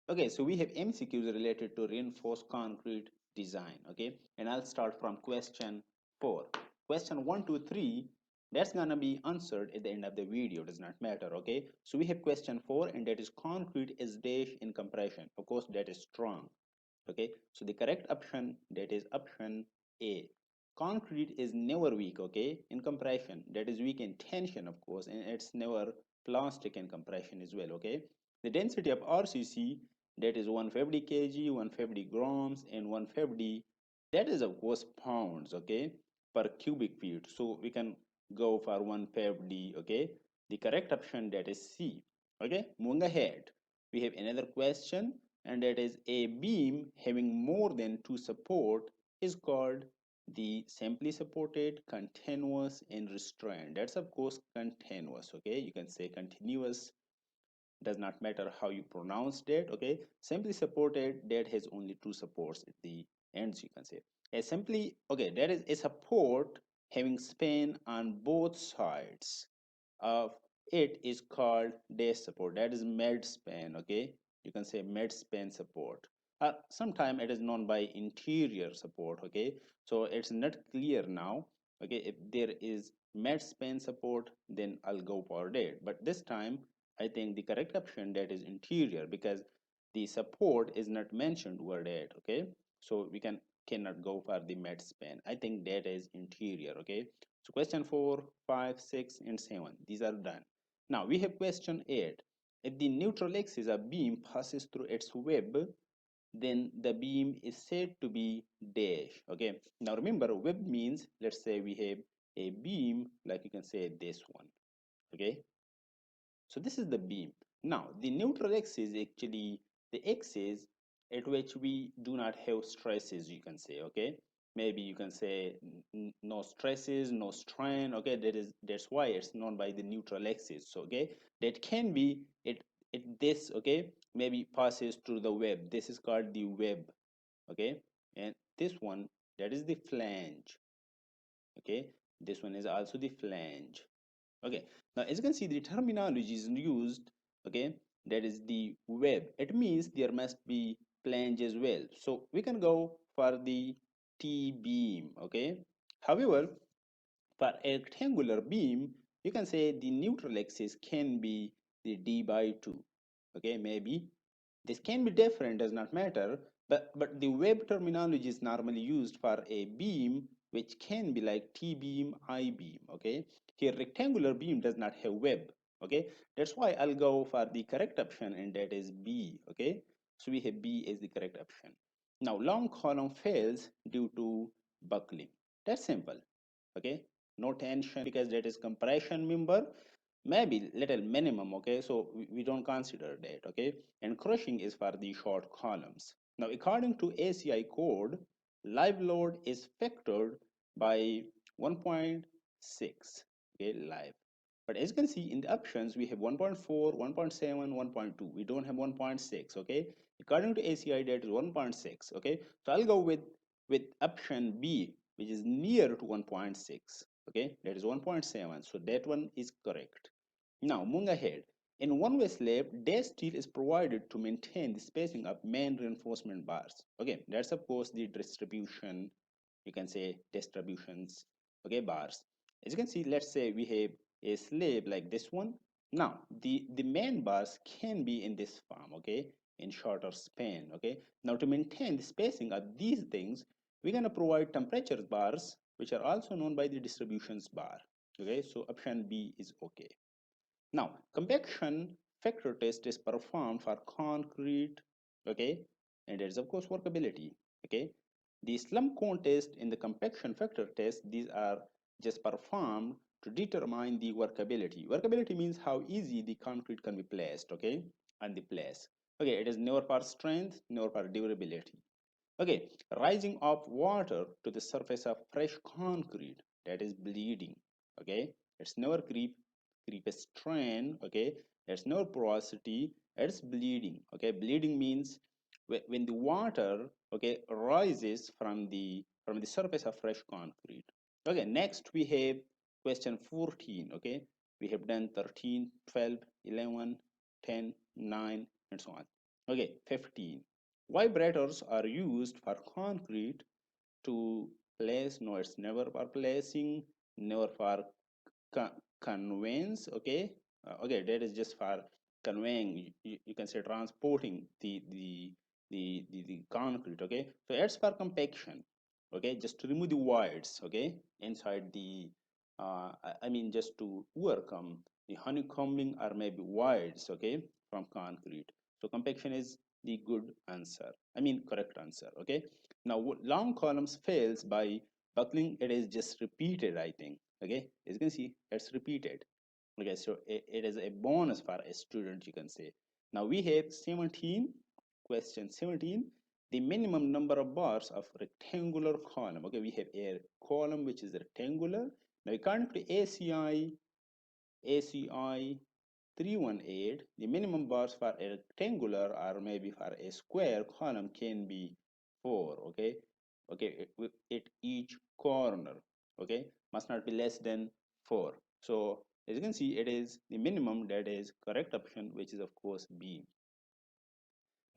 Okay, so we have MCQs related to reinforced concrete design. Okay, and I'll start from question 4. Question 1 to 3, that's gonna be answered at the end of the video, does not matter. Okay, so we have question 4, and that is concrete is dash in compression. Of course, that is strong. Okay, so the correct option, that is option A. Concrete is never weak, okay, in compression. That is weak in tension, of course, and it's never plastic in compression as well. Okay, the density of RCC, that is 150 kg, 150 grams, and 150, that is of course pounds, okay, per cubic feet. So we can go for 150. Okay, the correct option, that is C. Okay, moving ahead, we have another question, and that is a beam having more than two support is called the simply supported, continuous, and restrained. That's of course continuous. Okay, you can say continuous, does not matter how you pronounce that. Okay, simply supported, that has only two supports at the ends, you can say. A simply, okay, that is a support having span on both sides of it is called day support, that is med span. Okay, you can say med span support. Sometime it is known by interior support. Okay, so it's not clear now. Okay, if there is med span support, then I'll go for that, but this time I think the correct option, that is interior, because the support is not mentioned over that. Okay, so we cannot go for the med span. I think that is interior. Okay, so question 4, 5, 6, and 7, these are done. Now we have question 8. If the neutral axis of beam passes through its web, then the beam is said to be dash. Okay, now remember, web means, let's say we have a beam like you can say this one. Okay, so this is the beam. Now the neutral axis is actually the axis at which we do not have stresses, you can say. Okay, maybe you can say no stresses, no strain. Okay, that's why it's known by the neutral axis. So okay, that can be it this. Okay, maybe passes through the web. This is called the web. Okay, and this one, that is the flange. Okay, this one is also the flange. Okay, now as you can see, the terminology is used. Okay, that is the web, it means there must be flange as well, so we can go for the T beam. Okay, however, for a rectangular beam, you can say the neutral axis can be the d by 2. Okay, maybe this can be different, does not matter, but the web terminology is normally used for a beam which can be like T beam, I beam. Okay, here rectangular beam does not have web. Okay, that's why I'll go for the correct option, and that is B. Okay, so we have B as the correct option. Now long column fails due to buckling. That's simple. Okay, no tension because that is compression member, maybe little minimum. Okay, so we don't consider that. Okay, and crushing is for the short columns. Now according to ACI code, live load is factored by 1.6. Okay, live, but as you can see in the options, we have 1.4, 1.7, 1.2. We don't have 1.6. Okay, according to ACI, that is 1.6. Okay, so I'll go with option B, which is near to 1.6. Okay, that is 1.7. So that one is correct. Now moving ahead, in one-way slab, dash steel is provided to maintain the spacing of main reinforcement bars. Okay, that's of course the distribution. You can say distributions. Okay, bars. As you can see, let's say we have a slab like this one. Now the main bars can be in this form. Okay, in shorter span. Okay, now to maintain the spacing of these things, we're going to provide temperature bars, which are also known by the distributions bar. Okay, so option B is okay. Now compaction factor test is performed for concrete. Okay, and there is of course workability. Okay, the slump cone test and the compaction factor test, these are just performed to determine the workability. Workability means how easy the concrete can be placed. Okay, on the place. Okay, it is never for strength nor for durability. Okay, rising of water to the surface of fresh concrete, that is bleeding. Okay, it's never creep strain. Okay, it's never porosity, it's bleeding. Okay, bleeding means when the water, okay, rises from the surface of fresh concrete. Okay, next we have question 14. Okay, we have done 13, 12, 11, 10, 9, and so on. Okay, 15. Vibrators are used for concrete to place. No, it's never for placing, never for conveyance. Okay, okay, that is just for conveying. You can say transporting the concrete. Okay, so it's for compaction. Okay, just to remove the voids. Okay, inside the I mean just to overcome the honeycombing or maybe voids. Okay, from concrete. So compaction is the good answer. I mean correct answer. Okay, now long columns fails by buckling. It is just repeated, I think. Okay, as you can see, it's repeated. Okay, so it is a bonus for a student, you can say. Now we have 17. Question 17. The minimum number of bars of rectangular column. Okay, we have a column which is rectangular. Now according to ACI 318, the minimum bars for a rectangular or maybe for a square column can be 4. Okay, okay, at each corner. Okay, must not be less than 4. So as you can see, it is the minimum, that is correct option, which is of course B.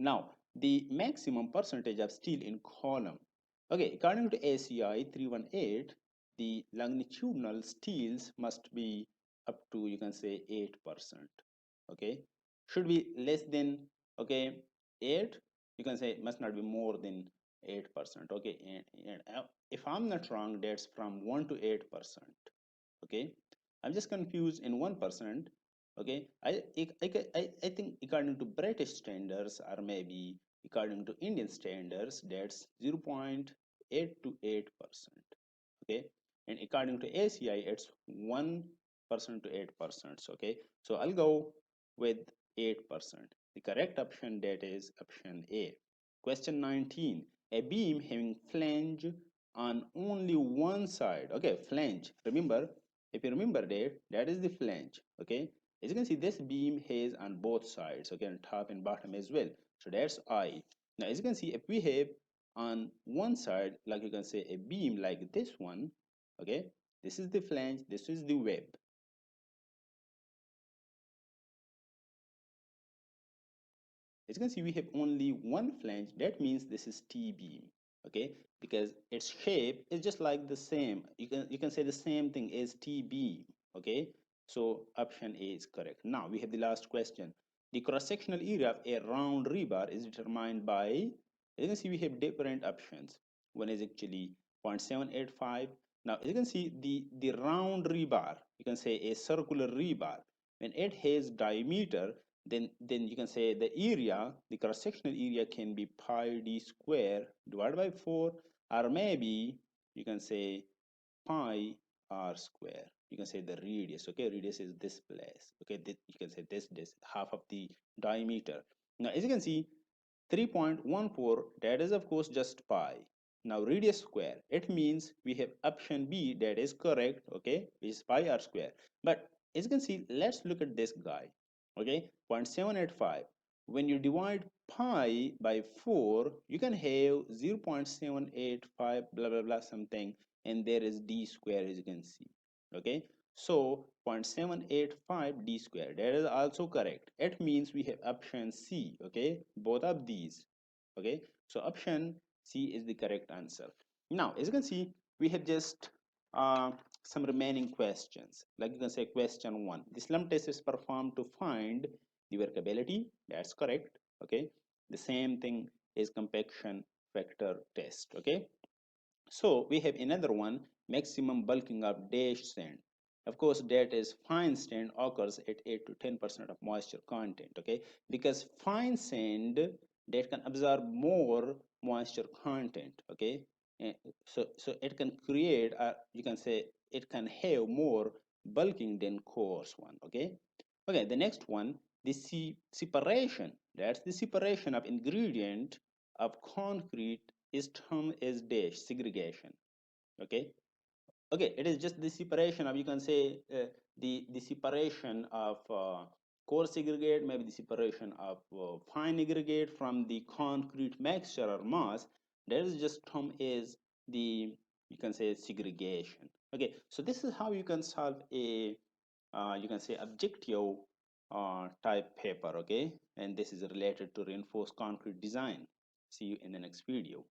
Now, the maximum percentage of steel in column. Okay, according to ACI 318, the longitudinal steels must be up to, you can say, 8%. Okay, should be less than, okay, 8. You can say it must not be more than 8%. Okay, and if I'm not wrong, that's from 1 to 8%. Okay, I'm just confused in 1%. Okay, I think according to British standards or maybe according to Indian standards, that's 0.8 to 8%. Okay, and according to ACI, it's 1% to 8%. Okay, so I'll go with 8%. The correct option, that is option A. Question 19. A beam having flange on only one side. Okay, flange. Remember, if you remember that is the flange. Okay, as you can see, this beam has on both sides. Okay, on top and bottom as well. So that's I. Now, as you can see, if we have on one side, like you can say a beam like this one. Okay, this is the flange, this is the web. As you can see, we have only one flange. That means this is T beam. Okay, because its shape is just like the same. You can say the same thing as T beam. Okay, so option A is correct. Now we have the last question. The cross-sectional area of a round rebar is determined by. As you can see, we have different options. One is actually 0.785. Now, as you can see, the round rebar, you can say a circular rebar, when it has diameter, then you can say the area, the cross-sectional area can be pi d square divided by 4, or maybe you can say pi r square. You can say the radius. Okay, radius is this place. Okay, you can say this half of the diameter. Now, as you can see, 3.14, that is of course just pi. Now radius square, it means we have option B, that is correct. Okay, which is pi r square. But as you can see, let's look at this guy. Okay, 0.785. When you divide pi by 4, you can have 0.785 blah blah blah something, and there is d square, as you can see. Okay, so 0.785 d square, that is also correct. It means we have option C. Okay, both of these. Okay, so option C is the correct answer. Now, as you can see, we have just some remaining questions. Like you can say question 1. The slump test is performed to find the workability. That's correct. Okay, the same thing is compaction factor test. Okay, so we have another one, maximum bulking of dash sand. Of course, that is fine sand occurs at 8 to 10% of moisture content. Okay, because fine sand that can absorb more moisture content. Okay, so it can create, you can say it can have more bulking than coarse one. Okay, okay. The next one, the separation. That's the separation of ingredient of concrete is termed as dash segregation. Okay, okay, it is just the separation of, you can say, the separation of coarse aggregate, maybe the separation of fine aggregate from the concrete mixture or mass. That is just termed as the, you can say, segregation. Okay, so this is how you can solve a you can say objective type paper. Okay, and this is related to reinforced concrete design. See you in the next video.